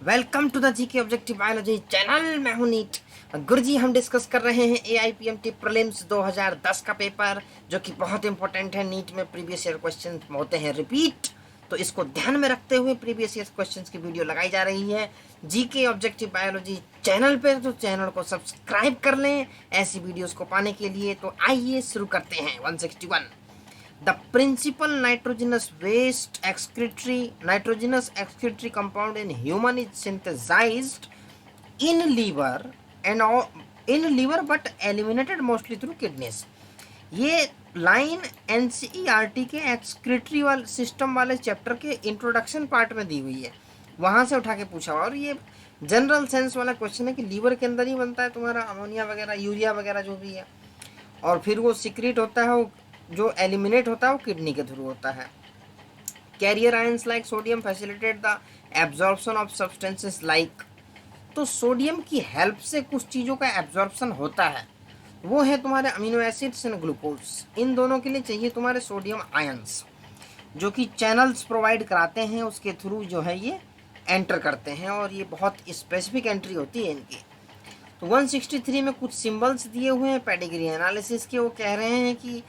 Welcome to the GK objective biology channel. मैं हूं NEET गुरुजी। हम डिस्कस कर रहे हैं एआईपीएमटी प्रीलिम्स 2010 का पेपर, जो कि बहुत इंपॉर्टेंट है। नीट में प्रीवियस ईयर क्वेश्चन होते हैं रिपीट, तो इसको ध्यान में रखते हुए प्रीवियस ईयर क्वेश्चंस की वीडियो लगाई जा रही है जीके ऑब्जेक्टिव बायोलॉजी चैनल पे। तो चैनल को सब्सक्राइब कर लें ऐसी वीडियोस को पाने के लिए। तो आइए शुरू करते हैं। 161, the principal nitrogenous excretory compound in human is synthesized in liver and in liver but eliminated mostly through kidneys। ये लाइन एनसीईआरटी के एक्सक्रीटरी वाले सिस्टम वाले चैप्टर के इंट्रोडक्शन पार्ट में दी हुई है, वहां से उठा के पूछा हुआ। और ये जनरल सेंस वाला क्वेश्चन है कि लीवर के अंदर ही बनता है तुम्हारा अमोनिया वगैरह, यूरिया वगैरह जो भी है, और फिर वो सिक्रीट होता है, वो जो एलिमिनेट होता है वो किडनी के थ्रू होता है। Carrier ions like sodium facilitate the absorption of substances like. तो सोडियम की हेल्प से कुछ चीज़ों का एब्जॉर्प्शन होता है, वो है तुम्हारे अमीनो एसिड्स एंड ग्लूकोज। इन दोनों के लिए चाहिए तुम्हारे सोडियम आयंस, जो कि चैनल्स प्रोवाइड कराते हैं, उसके थ्रू जो है ये एंटर करते हैं, और ये बहुत स्पेसिफिक एंट्री होती है इनकी। तो 163 में कुछ सिंबल्स दिए हुए हैं पेडिग्री एनालिसिस के। वो कह रहे हैं कि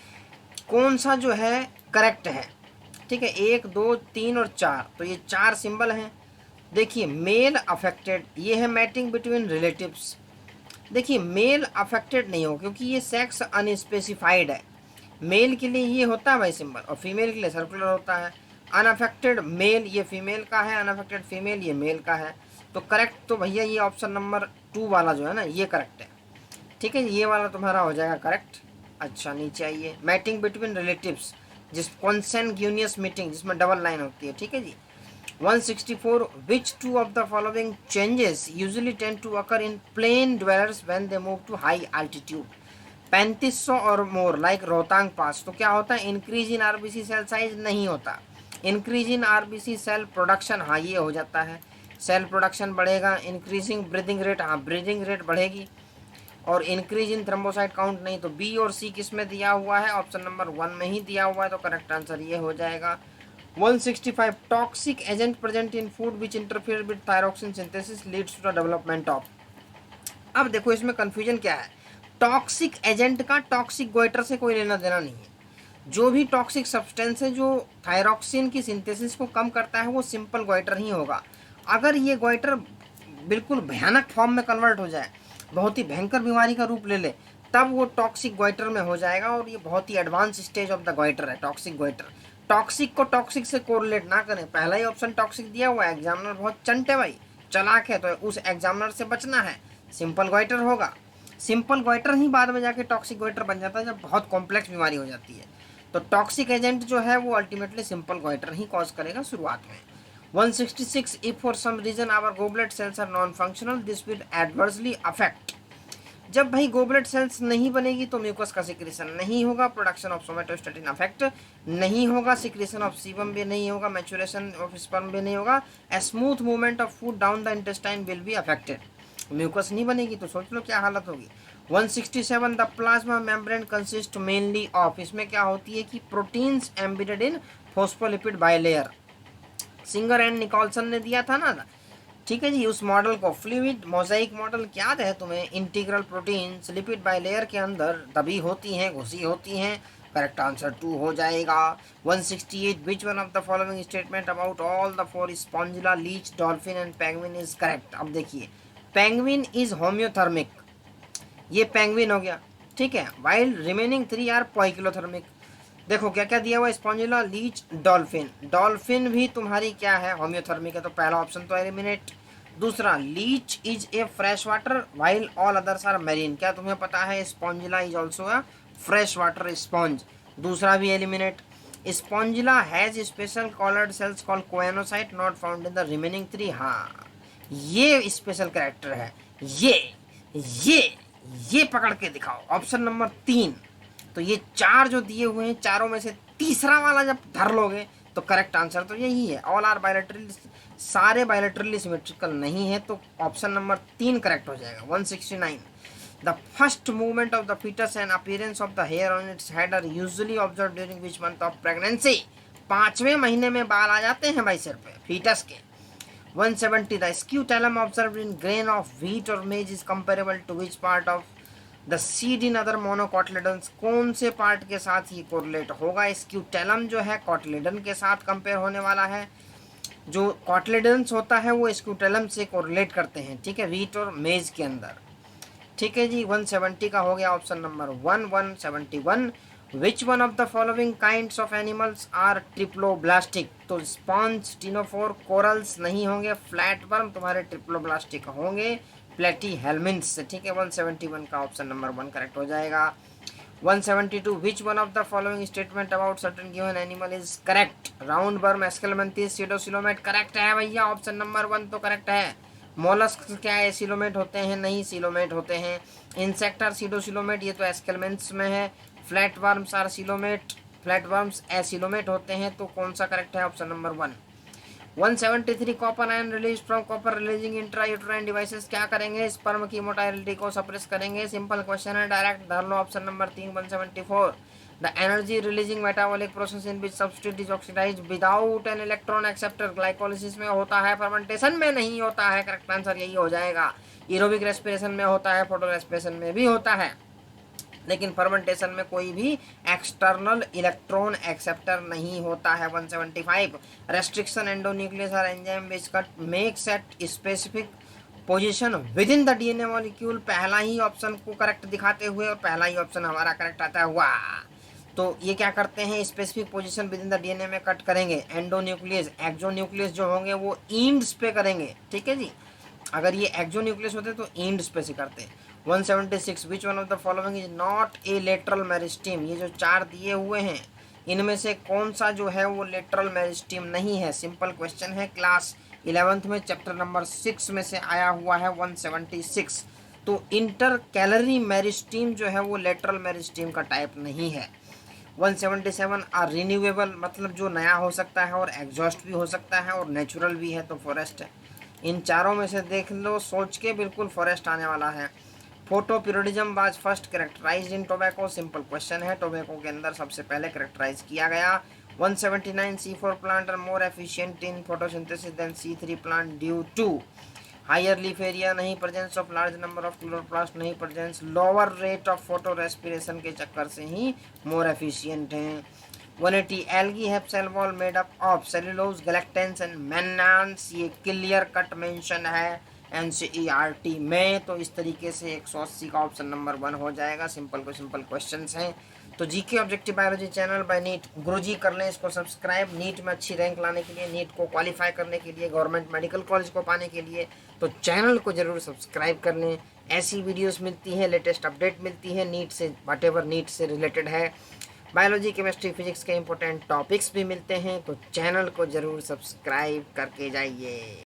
कौन सा जो है करेक्ट है। ठीक है, 1, 2, 3 और 4, तो ये 4 सिंबल हैं। देखिए मेल अफेक्टेड, ये है मैटिंग बिटवीन रिलेटिव्स। देखिए मेल अफेक्टेड नहीं हो, क्योंकि ये सेक्स अनस्पेसिफाइड है। मेल के लिए ये होता है भाई सिंबल, और फीमेल के लिए सर्कुलर होता है। अनअफेक्टेड मेल ये फीमेल का है, अनअफेक्टेड फीमेल ये मेल का है। तो करेक्ट तो भैया ये ऑप्शन नंबर 2 वाला जो है ना, ये करेक्ट है। ठीक है, ये वाला तुम्हारा हो जाएगा करेक्ट। अच्छा नीचे आइए, मैटिंग बिटवीन रिलेटिव्स, जिस कॉन्सेंग्यूनियस मीटिंग जिसमें डबल लाइन होती है। ठीक है जी। 164, which two of the following changes usually tend to occur in plain dwellers when they move to high altitude. 3500 और मोर लाइक रोहतांग पास। तो क्या होता है, increase in RBC cell size नहीं होता, increase in RBC cell production, हाँ ये हो जाता है, सेल प्रोडक्शन बढ़ेगा। इंक्रीजिंग ब्रीदिंग रेट, हाँ ब्रीदिंग रेट बढ़ेगी। और इंक्रीज इन थ्रोम्बोसाइट काउंट नहीं। तो बी और सी किस में दिया हुआ है, ऑप्शन नंबर 1 में ही दिया हुआ है, तो करेक्ट आंसर ये हो जाएगा। 165, toxic agent present in food which interfere with thyroxine synthesis leads to the development of. अब देखो इसमें कंफ्यूजन क्या है, टॉक्सिक एजेंट का टॉक्सिक गोइटर से कोई लेना देना नहीं है। जो भी टॉक्सिक सब्सटेंस है जो थायरोक्सिन की सिंथेसिस को कम करता है, वो सिंपल गोइटर ही होगा। अगर ये गोइटर बिल्कुल भयानक फॉर्म में कन्वर्ट हो जाए, बहुत ही भयंकर बीमारी का रूप ले ले, तब वो टॉक्सिक गोइटर में हो जाएगा, और ये बहुत ही advance stage of the goitre है टॉक्सिक गोइटर। टॉक्सिक को टॉक्सिक से कोरिलेट ना करें। पहला ही ऑप्शन टॉक्सिक दिया हुआ है, एग्जामिनर बहुत चंट है भाई, चालाक है, तो उस एग्जामिनर से बचना है, सिंपल गोइटर होगा। सिंपल गोइटर ही बाद में जाके टॉक्सिक गोइटर बन जाता है जब बहुत कॉम्प्लेक्स बीमारी हो जाती है। तो टॉक्सिक एजेंट जो है वो अल्टीमेटली सिंपल गोइटर ही कॉज करेगा शुरुआत में। 166, if for some reason our goblet cells are non-functional, this will adversely affect। जब भाई गोबलेट सेल्स नहीं बनेगी तो म्यूकस का सिक्रेशन नहीं होगा, प्रोडक्शन ऑफ सोमेटोस्टेटिन अफेक्ट नहीं होगा, सिक्रेशन ऑफ सीबम भी नहीं होगा, मैचुरेशन ऑफ स्पर्म भी नहीं होगा, smooth movement of food down the intestine will be affected. Mucus नहीं बनेगी तो सोच लो क्या हालत होगी। 167, the plasma membrane consist mainly of. इसमें क्या होती है कि proteins embedded in phospholipid bilayer. Singer and Nicolson ने दिया था ना, ठीक है जी, उस मॉडल को, फ्लूइड मोजाइक मॉडल याद है तुम्हें। इंटीग्रल प्रोटीन्स लिपिड बायलेयर के अंदर दबी होती हैं, घुसी होती हैं। करेक्ट आंसर 2 हो जाएगा। 168, which one of the following statement about all the 4 spongilla, leech, dolphin and penguin is correct. अब देखिए, पेंगुइन इज होम्योथर्मिक, ये पेंगुइन हो गया, ठीक है, वाइल रिमेनिंग 3 आर पॉइकिलोथर्मिक। देखो क्या क्या दिया हुआ, स्पॉन्जिला, लीच, डॉल्फिन। डॉल्फिन भी तुम्हारी क्या है, होम्योथर्मिक है, तो पहला ऑप्शन तो एलिमिनेट। दूसरा, leech is a fresh water while all others are marine. क्या तुम्हें पता है spongilla is also a fresh water sponge, दूसरा भी eliminate. Spongilla has special collared cells called choanocyte not found in the remaining 3। हाँ ये special character है, ये ये पकड़ के दिखाओ, ऑप्शन नंबर 3। तो ये 4 जो दिए हुए हैं, चारों में से तीसरा वाला जब धर लोगे तो करेक्ट आंसर तो यही है। ऑल आर बायलैटरली, सारे बायलैटरली सिमेट्रिकल नहीं है, तो ऑप्शन नंबर 3 करेक्ट हो जाएगा। 169, the first movement of the foetus and appearance of the hair on its head are usually observe during which month of pregnancy. 5वें महीने में बाल आ जाते हैं भाई सिर पे फीटस के, 170 the scutellum observed in grain of wheat or maize is comparable to which part of the seed in other monocotyledons? कौन से पार्ट के साथ ये कोरिलेट होगा? स्क्यूटेलम जो है कॉटलेडन के साथ कंपेयर होने वाला है। जो कॉटलेडन्स होता है वो स्क्यूटेलम से कोरिलेट करते हैं, ठीक है, व्हीट और मेज के अंदर। ठीक है जी, 170 का हो गया option number 171। Which one of the following kinds of animals are triploblastic? तो स्पॉन्ज, टिनोफोर, कोरल्स नहीं होंगे, फ्लैट वर्म तुम्हारे ट्रिप्लोब्लास्टिक होंगे, प्लेटी हेलमिन्स से। ठीक है, 171 का ऑप्शन नंबर 1 करेक्ट हो जाएगा। 172 विच one of the following statement about certain given animal is correct? Round worm, Aschelminthes, सीडोसिलोमेट correct है भैया, ऑप्शन नंबर 1 तो करेक्ट है। मोलस्क क्या है, सिलोमेट होते हैं? नहीं, सिलोमेट होते हैं। इंसेक्ट आर सीडोसिलोमेट, ये तो एस्केलमेंट्स में है। Flat worms are coelomate, flat worms acoelomate होते हैं। तो कौन सा करेक्ट है? Option number 1। 173 copper ion release from copper releasing intrauterine devices क्या करेंगे? स्पर्म की मोटाइलिटी को सप्रेस करेंगे। सिंपल क्वेश्चन है, डायरेक्ट धर लो option number 3। 174 the energy releasing metabolic process in which substance is oxidised without an electron acceptor? Glycolysis में होता है, फर्मेंटेशन में नहीं होता है। करेक्ट आंसर यही हो जाएगा। एरोबिक रेस्पिरेशन में होता है, फोटो रेस्पिरेशन में भी होता है, लेकिन फर्मेंटेशन में कोई भी एक्सटर्नल इलेक्ट्रॉन एक्सेप्टर नहीं होता है। 175 रेस्ट्रिक्शन एंडोन्यूक्लियस और enzyme which cut makes at specific position with in the DNA molecule. पहला ही ऑप्शन को करेक्ट दिखाते हुए और पहला ही ऑप्शन हमारा करेक्ट आता हुआ। तो ये क्या करते हैं? Specific position with in the DNA में कट करेंगे एंडोन्यूक्लियस। एक्सोन्यूक्लियस जो होंगे वो इंड्स पे करेंगे, ठीक है जी। अगर ये एक्सोन्यूक्लियस होते तो इंड्स पे से करते। 176 which one of the following is not a lateral meristem? ये जो 4 दिए हुए हैं इनमें से कौन सा जो है वो लेटरल मेरिस्टीम नहीं है? सिंपल क्वेश्चन है, क्लास 11th में चैप्टर नंबर 6 में से आया हुआ है 176। तो इंटर कैलरी मेरिस्टीम जो है वो लेटरल मेरिस्टीम का टाइप नहीं है। 177 आर रिन्यूएबल, मतलब जो नया हो सकता है और एग्जॉस्ट भी हो सकता है और नेचुरल भी है, तो फॉरेस्ट है। इन चारों में से देख लो सोच के, बिल्कुल फॉरेस्ट आने वाला है। Photoperiodism was first characterised in tobacco, simple question है, टोबैको के अंदर सबसे पहले कैरेक्टराइज किया गया। 179 C4 plant are more efficient in photosynthesis than C3 plant due to higher leaf area, नहीं, presence of large number of chloroplast, नहीं, presence lower rate of photorespiration के चक्कर से ही मोर एफिशिएंट हैं। 180 algae have cell wall made up of cellulose, galactans and मेन्नान्स, ये clear cut mention है NCERT में। तो इस तरीके से 180 का ऑप्शन नंबर 1 हो जाएगा। सिंपल को सिंपल क्वेश्चंस हैं। तो GK objective biology channel by NEET Guruji कर लें इसको सब्सक्राइब। नीट में अच्छी रैंक लाने के लिए, नीट को क्वालिफाई करने के लिए, गवर्नमेंट मेडिकल कॉलेज को पाने के लिए तो चैनल को जरूर सब्सक्राइब कर लें। ऐसी वीडियोस मिलती हैं, लेटेस्ट अपडेट मिलती है नीट से, व्हाटएवर नीट से रिलेटेड है। बायोलॉजी, केमिस्ट्री, फिजिक्स के इंपॉर्टेंट टॉपिक्स भी मिलते हैं, तो चैनल को जरूर सब्सक्राइब करके जाइए।